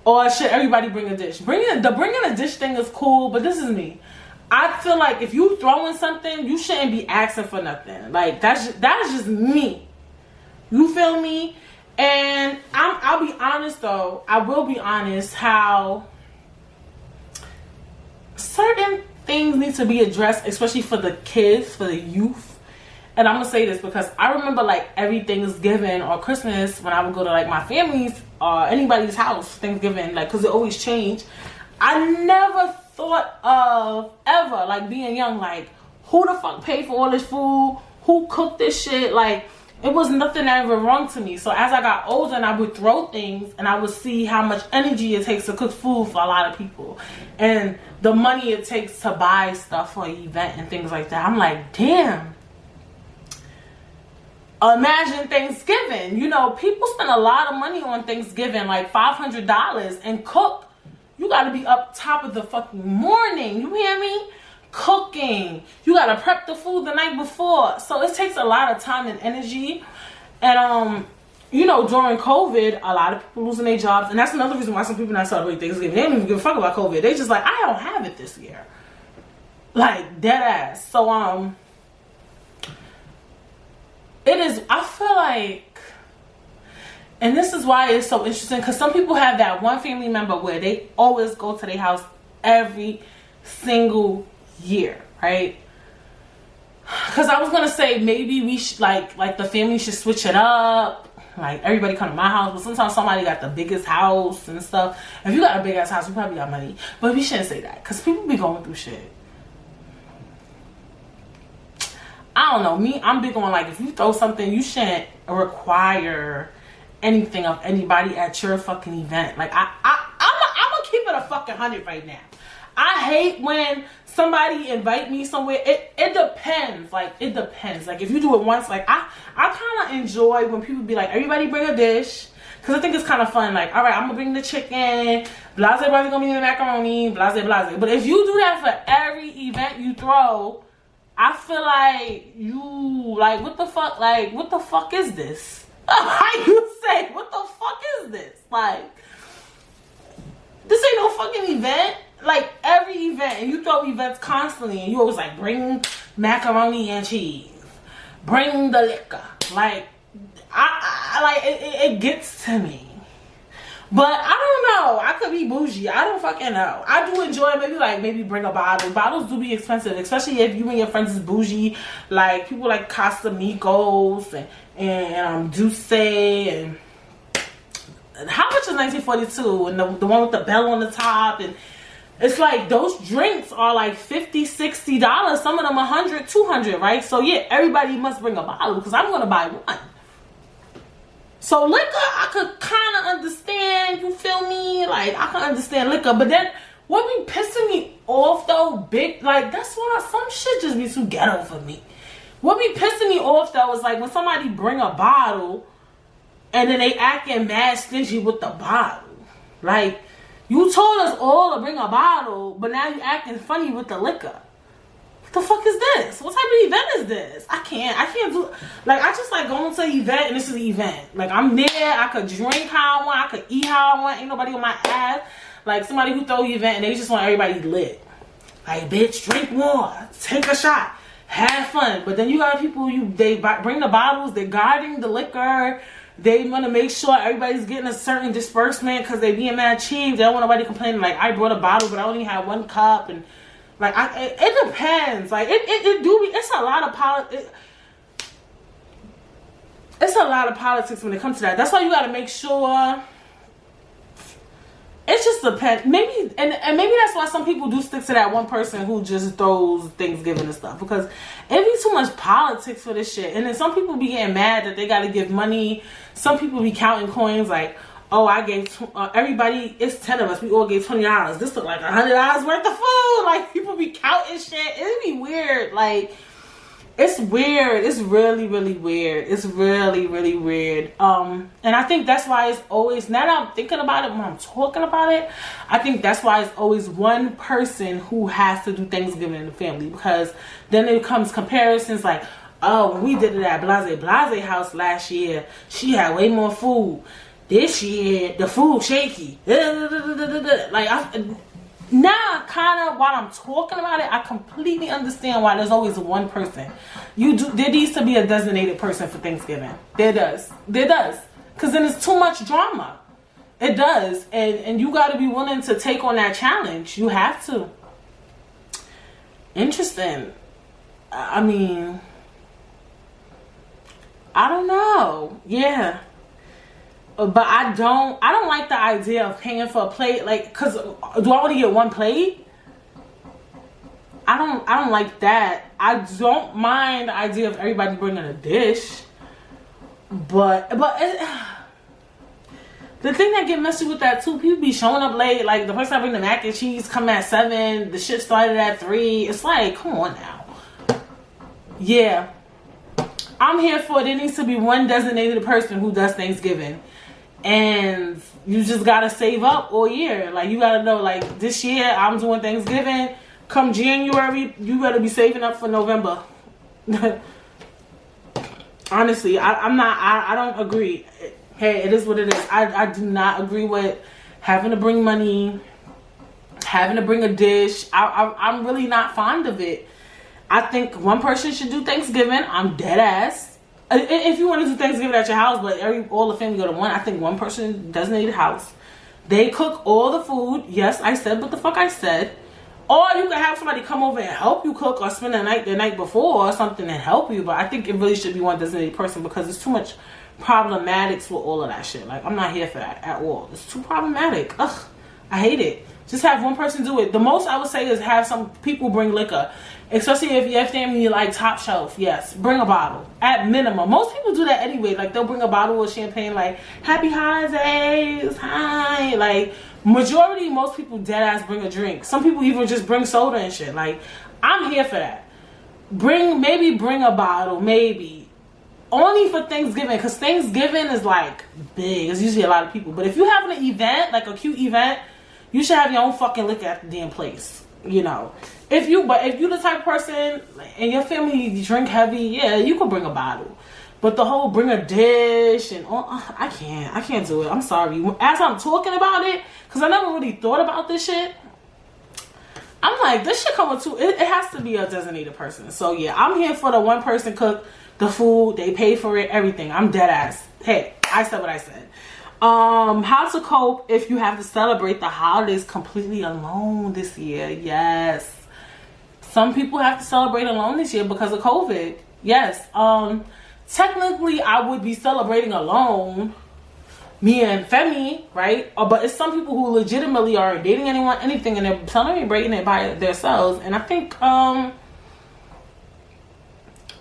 or should everybody bring a dish? Bringing a dish thing is cool, but this is me. I feel like if you throwing something, you shouldn't be asking for nothing. Like, that is just me. You feel me? And I'll be honest though. I will be honest how certain things need to be addressed, especially for the kids, for the youth. And I'm gonna say this because I remember like every Thanksgiving or Christmas when I would go to like my family's or anybody's house Thanksgiving, like, because it always changed. I never thought of ever like being young, like, who the fuck paid for all this food? Who cooked this shit? Like, it was nothing that ever wrong to me. So as I got older and I would throw things and I would see how much energy it takes to cook food for a lot of people and the money it takes to buy stuff for an event and things like that, I'm like, damn. Imagine Thanksgiving. You know, people spend a lot of money on Thanksgiving, like $500, and cook. You got to be up top of the fucking morning. You hear me? Cooking. You got to prep the food the night before. So it takes a lot of time and energy. And, you know, during COVID, a lot of people losing their jobs. And that's another reason why some people not celebrate Thanksgiving. They don't even give a fuck about COVID. They just like, I don't have it this year. Like, dead ass. So, it is, I feel like And this is why it's so interesting, because some people have that one family member where they always go to their house every single year, right? Because I was gonna say maybe we should like the family should switch it up, like everybody come to my house, but sometimes somebody got the biggest house and stuff. If you got a big ass house, you probably got money, but we shouldn't say that because people be going through shit. I don't know, me, I'm big on like, if you throw something, you shouldn't require anything of anybody at your fucking event. Like I'm gonna keep it a fucking 100 right now. I hate when somebody invite me somewhere. It depends. Like, it depends. Like, if you do it once, like, I kind of enjoy when people be like, everybody bring a dish. Because I think it's kind of fun. Like, all right, I'm going to bring the chicken. Blase, blase, going to be the macaroni. Blase, blase. But if you do that for every event you throw, I feel like you, like, what the fuck? Like, what the fuck is this? How you say, what the fuck is this? Like, this ain't no fucking event. Like, every event, and you throw events constantly, and you always like, bring macaroni and cheese, bring the liquor. Like, I like it gets to me. But I don't know, I could be bougie, I don't fucking know. I do enjoy maybe bring a bottle. Bottles do be expensive, especially if you and your friends is bougie. Like, people like Casamigos and Douce, and how much is 1942? And the one with the bell on the top, and it's like those drinks are like $50, $60. Some of them $100, $200, right? So yeah, everybody must bring a bottle because I'm gonna buy one. So liquor, I could kind of understand. You feel me? Like, I can understand liquor, but then what be pissing me off though, big, like, that's why some shit just be too ghetto for me. What be pissing me off though is like when somebody bring a bottle and then they acting mad stingy with the bottle. Like, you told us all to bring a bottle, but now you acting funny with the liquor. What the fuck is this? What type of event is this? I can't do, like, I just like going to an event, and this is an event. Like, I'm there, I could drink how I want, I could eat how I want, ain't nobody on my ass. Like, somebody who throw the event and they just want everybody lit. Like, bitch, drink more, take a shot, have fun. But then you got people, they bring the bottles, they're guarding the liquor. They want to make sure everybody's getting a certain disbursement because they being mad cheap. They don't want nobody complaining like, I brought a bottle but I only had one cup. And like, it depends. Like, it's a lot of politics. It's a lot of politics when it comes to that. That's why you got to make sure. It just depends. Maybe, and maybe that's why some people do stick to that one person who just throws Thanksgiving and stuff, because it be too much politics for this shit. And then some people be getting mad that they got to give money. Some people be counting coins like, oh, I gave everybody, it's 10 of us, we all gave $20. This look like $100 worth of food. Like, people be counting shit. It be weird. Like, it's weird. It's really, really weird. It's really, really weird. And I think that's why it's always, now that I'm thinking about it, when I'm talking about it, I think that's why it's always one person who has to do Thanksgiving in the family, because then it comes comparisons like, oh, when we did it at Blase house last year, she had way more food. This year, the food shaky. Like, now, kind of, while I'm talking about it, I completely understand why there's always one person. There needs to be a designated person for Thanksgiving. There does. Because then it's too much drama. It does. And you got to be willing to take on that challenge. You have to. Interesting. I mean, I don't know. Yeah. But I don't like the idea of paying for a plate, like, cause do I only get one plate? I don't like that. I don't mind the idea of everybody bringing a dish, but the thing that get messy with that too, people be showing up late. Like, the person that bring the mac and cheese come at 7, the shit started at 3. It's like, come on now. Yeah, I'm here for it. There needs to be one designated person who does Thanksgiving. And you just gotta save up all year. Like, you gotta know, like, this year I'm doing Thanksgiving. Come January, you better be saving up for November. Honestly, I don't agree. Hey, it is what it is. I do not agree with having to bring money, having to bring a dish. I'm really not fond of it. I think one person should do Thanksgiving. I'm dead ass. If you want to do Thanksgiving at your house, but all the family go to one, I think one person designated house. They cook all the food. Yes, I said what the fuck I said. Or you can have somebody come over and help you cook, or spend the night before or something and help you. But I think it really should be one designated person, because it's too much problematics with all of that shit. Like, I'm not here for that at all. It's too problematic. Ugh, I hate it. Just have one person do it. The most I would say is have some people bring liquor. Especially if your family like top shelf. Yes, bring a bottle. At minimum. Most people do that anyway. Like, they'll bring a bottle of champagne, like, happy holidays, hi. Like, majority, most people dead ass bring a drink. Some people even just bring soda and shit. Like, I'm here for that. Maybe bring a bottle, maybe. Only for Thanksgiving, because Thanksgiving is like big. It's usually a lot of people. But if you have an event, like a cute event, you should have your own fucking liquor at the damn place. You know, if you the type of person and your family drink heavy, yeah, you could bring a bottle. But the whole bring a dish and I can't do it. I'm sorry. As I'm talking about it, because I never really thought about this shit, I'm like, this shit come with two. It has to be a designated person. So yeah, I'm here for the one person cook the food. They pay for it, everything. I'm dead ass. Hey, I said what I said. How to cope if you have to celebrate the holidays completely alone this year. Yes. Some people have to celebrate alone this year because of COVID. Yes. Technically, I would be celebrating alone, me and Femi, right? But it's some people who legitimately are dating anyone, anything, and they're celebrating it by themselves. And I think,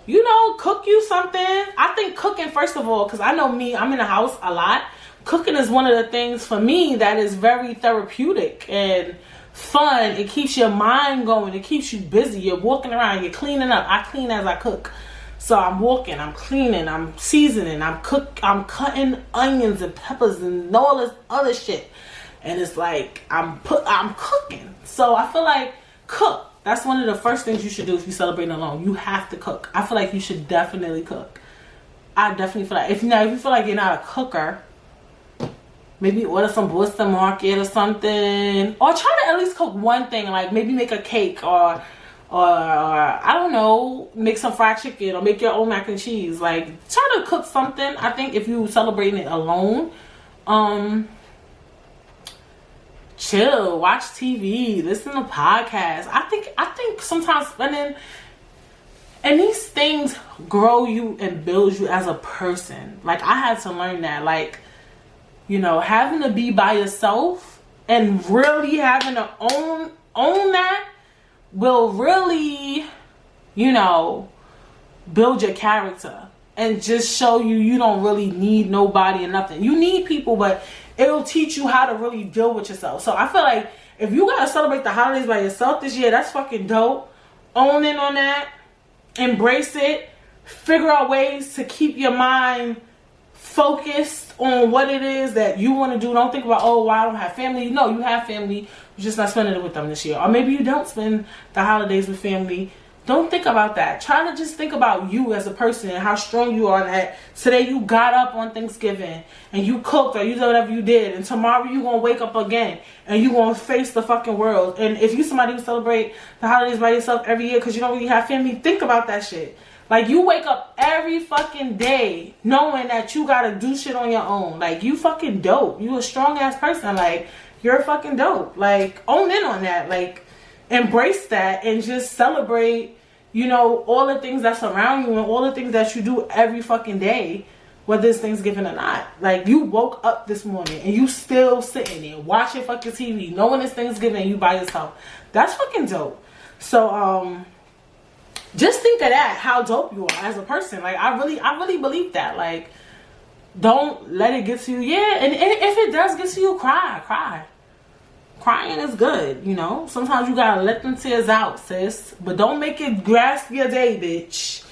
you know, cook you something. I think cooking, first of all, because I know me, I'm in the house a lot. Cooking is one of the things for me that is very therapeutic and fun. It keeps your mind going. It keeps you busy. You're walking around. You're cleaning up. I clean as I cook. So I'm walking. I'm cleaning. I'm seasoning. I'm cutting onions and peppers and all this other shit. And it's like I'm cooking. So I feel like cook. That's one of the first things you should do if you're celebrating alone. You have to cook. I feel like you should definitely cook. I definitely feel like if you feel like you're not a cooker, maybe order some Boston Market or something, or try to at least cook one thing, like maybe make a cake or I don't know, make some fried chicken or make your own mac and cheese. Like, try to cook something. I think if you celebrating it alone, chill, watch TV, listen to podcasts. I think sometimes spending, and these things grow you and build you as a person. Like, I had to learn that, like, you know, having to be by yourself and really having to own that will really, you know, build your character and just show you don't really need nobody or nothing. You need people, but it'll teach you how to really deal with yourself. So I feel like if you gotta celebrate the holidays by yourself this year, that's fucking dope. Own in on that. Embrace it. Figure out ways to keep your mind focused on what it is that you want to do. Don't think about, oh, well, I don't have family. No, you have family. You're just not spending it with them this year. Or maybe you don't spend the holidays with family. Don't think about that. Try to just think about you as a person and how strong you are, that today you got up on Thanksgiving and you cooked or you did whatever you did, and tomorrow you're going to wake up again and you're going to face the fucking world. And if you somebody who celebrate the holidays by yourself every year because you don't really have family, think about that shit. Like, you wake up every fucking day knowing that you gotta do shit on your own. Like, you fucking dope. You a strong ass person. Like, you're fucking dope. Like, own in on that. Like, embrace that and just celebrate, you know, all the things that surround you and all the things that you do every fucking day, whether it's Thanksgiving or not. Like, you woke up this morning and you still sitting there watching fucking TV, knowing it's Thanksgiving and you by yourself. That's fucking dope. So, just think of that, how dope you are as a person. Like, I really believe that. Like, don't let it get to you. Yeah, and if it does get to you, cry. Crying is good, you know. Sometimes you gotta let them tears out, sis. But don't make it grasp your day, bitch.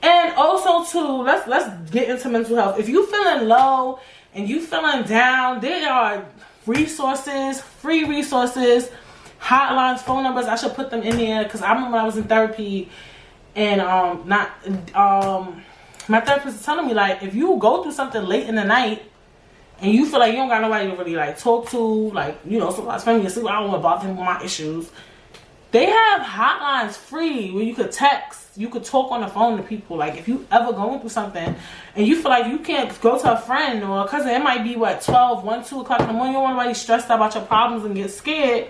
And also, too, let's get into mental health. If you feeling low and you feeling down, there are resources, free resources, hotlines, phone numbers. I should put them in there because I remember when I was in therapy. And my therapist is telling me, like, if you go through something late in the night and you feel like you don't got nobody to really like talk to, like, you know, somebody's family asleep, I don't want to bother him with my issues, They have hotlines free where you could text, you could talk on the phone to people. Like if you ever going through something and you feel like you can't go to a friend or a cousin, it might be what, 12, 1, 2 o'clock in the morning, you don't want anybody stressed out about your problems and get scared.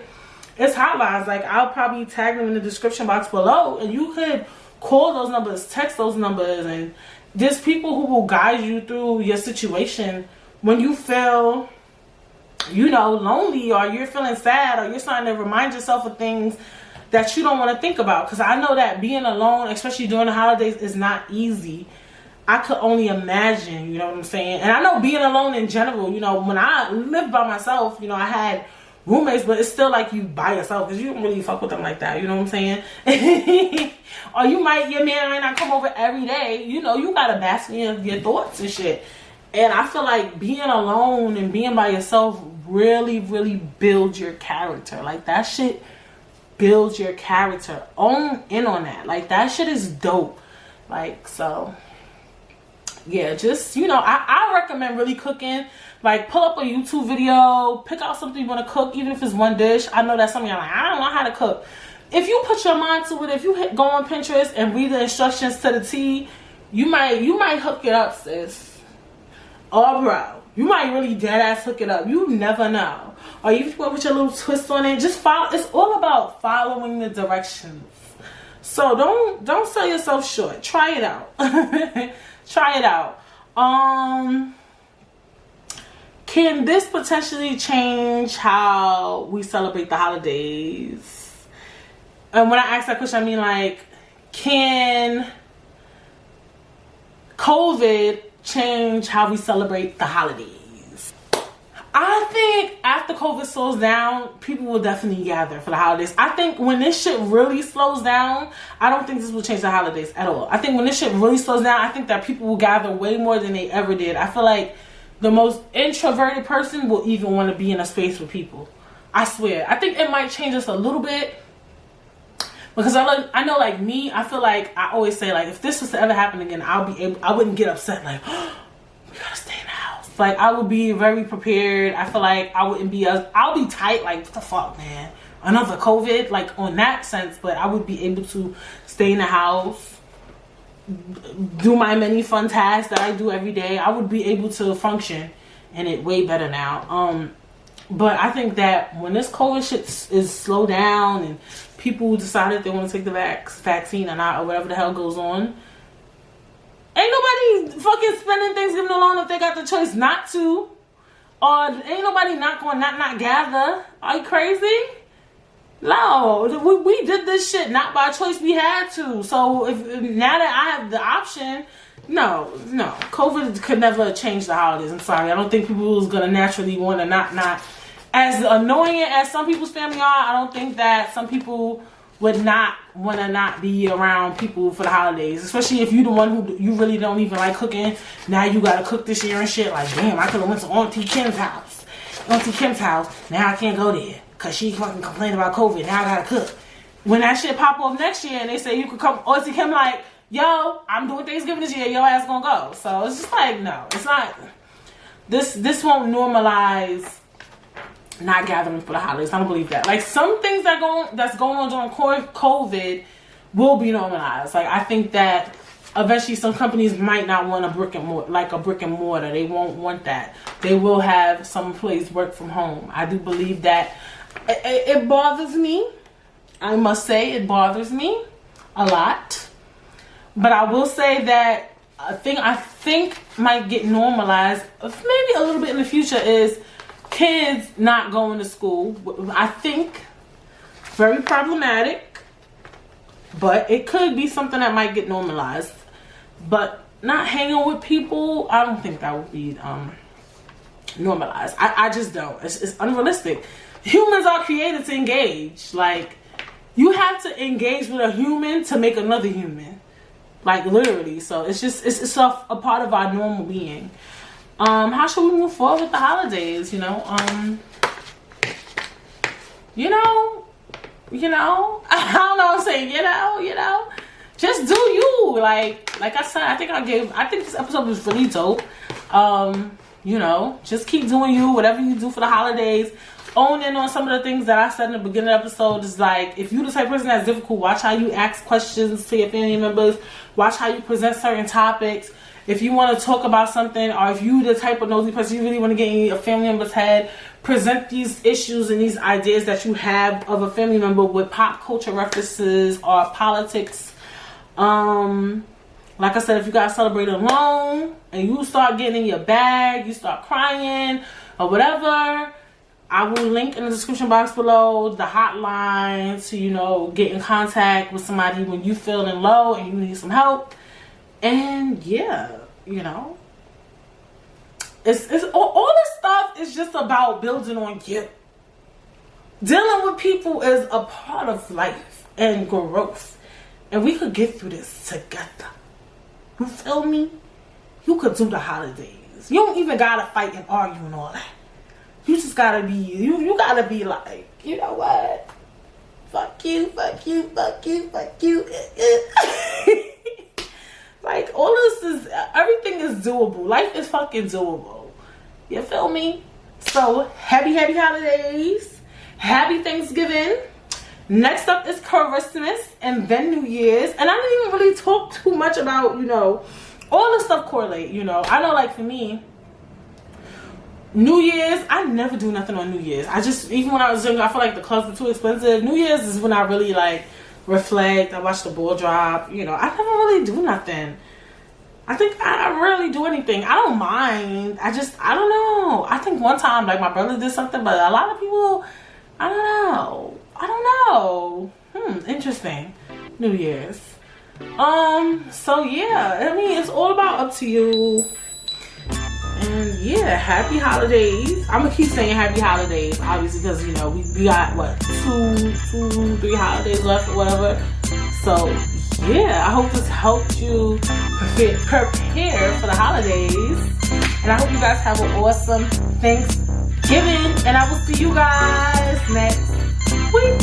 It's hotlines. Like I'll probably tag them in the description box below, and you could call those numbers, text those numbers, and there's people who will guide you through your situation when you feel, you know, lonely, or you're feeling sad, or you're starting to remind yourself of things that you don't want to think about. Because I know that being alone, especially during the holidays, is not easy. I could only imagine, you know what I'm saying? And I know being alone in general, you know, when I lived by myself, you know, I had roommates, but it's still like you by yourself because you don't really fuck with them like that, you know what I'm saying? Or your man might not come over every day, you know, you gotta bask in your thoughts and shit. And I feel like being alone and being by yourself really, really builds your character. Like that shit builds your character. Own in on that. Like that shit is dope. Like, so yeah, just, you know, I recommend really cooking. Like pull up a YouTube video, pick out something you want to cook, even if it's one dish. I know that some of y'all like, I don't know how to cook. If you put your mind to it, if you go on Pinterest and read the instructions to the T, you might hook it up, sis. Or bro, you might really dead ass hook it up. You never know. Or you put your little twist on it. Just follow. It's all about following the directions. So don't sell yourself short. Try it out. Try it out. Can this potentially change how we celebrate the holidays? And when I ask that question, I mean like, can COVID change how we celebrate the holidays? I think after COVID slows down, people will definitely gather for the holidays. I think when this shit really slows down, I don't think this will change the holidays at all. I think when this shit really slows down, I think that people will gather way more than they ever did. I feel like the most introverted person will even want to be in a space with people. I swear. I think it might change us a little bit. Because I know, like me, I feel like I always say, like, if this was to ever happen again, I wouldn't get upset, like, oh, we gotta stay in the house. Like, I would be very prepared. I feel like I wouldn't be I'll be tight, like, what the fuck, man? Another COVID, like, on that sense, but I would be able to stay in the house, do my many fun tasks that I do every day. I would be able to function in it way better now. But I think that when this COVID shit is slowed down and people decided they want to take the vaccine or not, or whatever the hell goes on, ain't nobody fucking spending Thanksgiving alone if they got the choice not to. Or ain't nobody not going not gather. Are you crazy? No, we did this shit not by choice. We had to. So if now that I have the option, no, COVID could never change the holidays. I'm sorry. I don't think people is gonna naturally want to not. As annoying as some people's family are, I don't think that some people would not want to not be around people for the holidays. Especially if you the one who you really don't even like cooking. Now you gotta cook this year and shit. Like, damn, I could have went to Auntie Kim's house. Now I can't go there because she fucking complained about COVID. Now I gotta cook. When that shit pop up next year and they say you could come, Auntie Kim like, yo, I'm doing Thanksgiving this year. Your ass gonna go. So it's just like, no, it's not. This won't normalize not gathering for the holidays. I don't believe that. Like, some things that's going on during COVID will be normalized. Like, I think that eventually some companies might not want a brick and mortar. They won't want that. They will have some place work from home. I do believe that. It bothers me. I must say it bothers me a lot. But I will say that a thing I think might get normalized maybe a little bit in the future is kids not going to school. I think very problematic, but it could be something that might get normalized. But not hanging with people, I don't think that would be normalized. I just don't. It's unrealistic. Humans are created to engage. Like, you have to engage with a human to make another human. Like, literally. So it's a part of our normal being. How should we move forward with the holidays? I don't know what I'm saying, just do you. Like I said, I think this episode was really dope. Just keep doing you, whatever you do for the holidays. own in on some of the things that I said in the beginning of the episode. Is like, if you the type of person that's difficult, watch how you ask questions to your family members. Watch how you present certain topics. If you want to talk about something, or if you the type of nosy person, you really want to get in a family member's head, present these issues and these ideas that you have of a family member with pop culture references or politics. Like I said, if you guys celebrate alone and you start getting in your bag, you start crying or whatever, I will link in the description box below the hotline to, you know, get in contact with somebody when you feeling low and you need some help. And yeah, you know, it's all this stuff is just about building on you. Dealing with people is a part of life and growth, and we could get through this together. You feel me? You could do the holidays. You don't even gotta fight and argue and all that. You just gotta be you gotta be like, you know what? Fuck you, fuck you, fuck you, fuck you. Like, all this is, everything is doable. Life is fucking doable. You feel me? So, happy holidays. Happy Thanksgiving. Next up is Christmas and then New Year's. And I didn't even really talk too much about, you know, all this stuff correlate, you know. I know, like, for me, New Year's, I never do nothing on New Year's. I just, even when I was younger, I feel like the clubs were too expensive. New Year's is when I really, like, reflect. I watch the ball drop. You know, I never really do nothing. I think I rarely do anything. I don't mind. I don't know. I think one time, like, my brother did something, but a lot of people, I don't know. Interesting. New Year's. So yeah, I mean, it's all about up to you. And yeah, happy holidays. I'm gonna keep saying happy holidays, obviously, because, you know, we got what, 3 holidays left or whatever. So yeah, I hope this helped you prepare for the holidays. And I hope you guys have an awesome Thanksgiving. And I will see you guys next week.